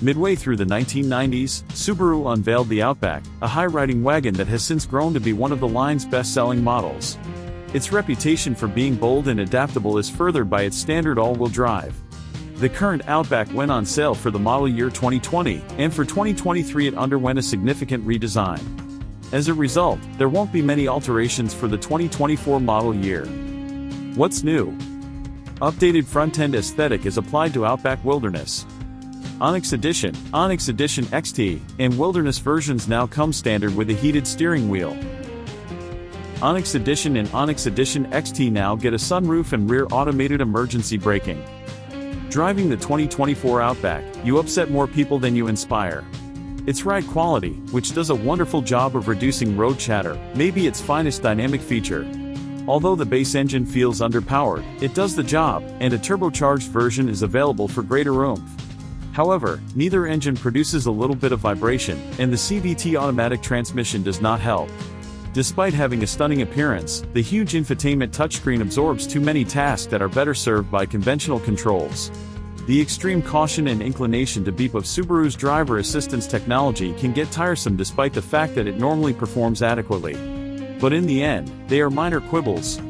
Midway through the 1990s, Subaru unveiled the Outback, a high-riding wagon that has since grown to be one of the line's best-selling models. Its reputation for being bold and adaptable is furthered by its standard all-wheel drive. The current Outback went on sale for the model year 2020, and for 2023 it underwent a significant redesign. As a result, there won't be many alterations for the 2024 model year. What's new? Updated front-end aesthetic is applied to Outback Wilderness. Onyx Edition, Onyx Edition XT, and Wilderness versions now come standard with a heated steering wheel. Onyx Edition and Onyx Edition XT now get a sunroof and rear automated emergency braking. Driving the 2024 Outback, you upset more people than you inspire. Its ride quality, which does a wonderful job of reducing road chatter, may be its finest dynamic feature. Although the base engine feels underpowered, it does the job, and a turbocharged version is available for greater oomph. However, neither engine produces a little bit of vibration, and the CVT automatic transmission does not help. Despite having a stunning appearance, the huge infotainment touchscreen absorbs too many tasks that are better served by conventional controls. The extreme caution and inclination to beep of Subaru's driver assistance technology can get tiresome despite the fact that it normally performs adequately. But in the end, they are minor quibbles.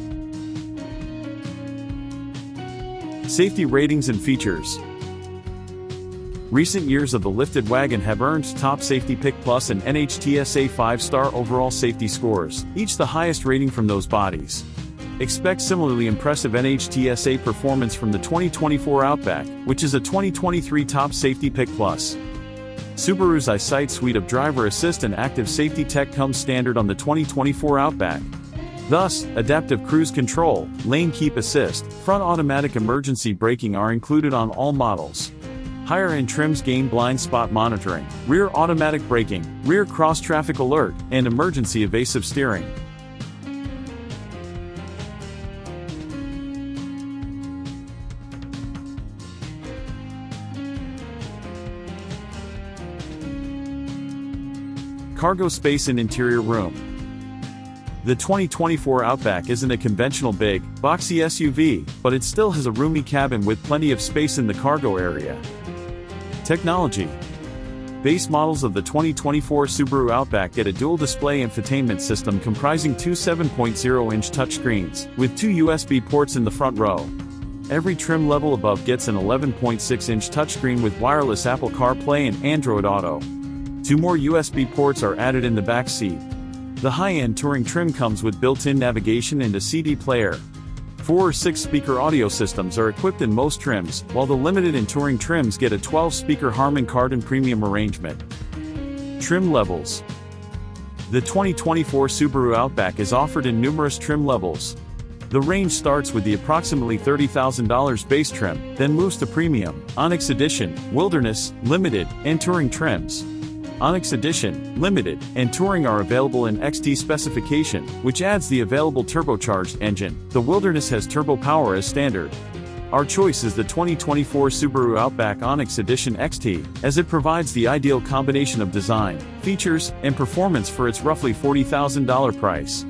Safety ratings and features. Recent years of the lifted wagon have earned Top Safety Pick Plus and NHTSA 5-star overall safety scores, each the highest rating from those bodies. Expect similarly impressive NHTSA performance from the 2024 Outback, which is a 2023 Top Safety Pick Plus. Subaru's EyeSight suite of driver assist and active safety tech comes standard on the 2024 Outback. Thus, adaptive cruise control, lane keep assist, front automatic emergency braking are included on all models. Higher-end trims gain blind spot monitoring, rear automatic braking, rear cross-traffic alert, and emergency evasive steering. Cargo space and interior room. The 2024 Outback isn't a conventional big, boxy SUV, but it still has a roomy cabin with plenty of space in the cargo area. Technology. Base models of the 2024 Subaru Outback get a dual-display infotainment system comprising two 7.0-inch touchscreens, with two USB ports in the front row. Every trim level above gets an 11.6-inch touchscreen with wireless Apple CarPlay and Android Auto. Two more USB ports are added in the back seat. The high-end Touring trim comes with built-in navigation and a CD player. 4 or 6-speaker audio systems are equipped in most trims, while the Limited and Touring trims get a 12-speaker Harman Kardon premium arrangement. Trim levels. The 2024 Subaru Outback is offered in numerous trim levels. The range starts with the approximately $30,000 base trim, then moves to Premium, Onyx Edition, Wilderness, Limited, and Touring trims. Onyx Edition, Limited, and Touring are available in XT specification, which adds the available turbocharged engine. The Wilderness has turbo power as standard. Our choice is the 2024 Subaru Outback Onyx Edition XT, as it provides the ideal combination of design, features, and performance for its roughly $40,000 price.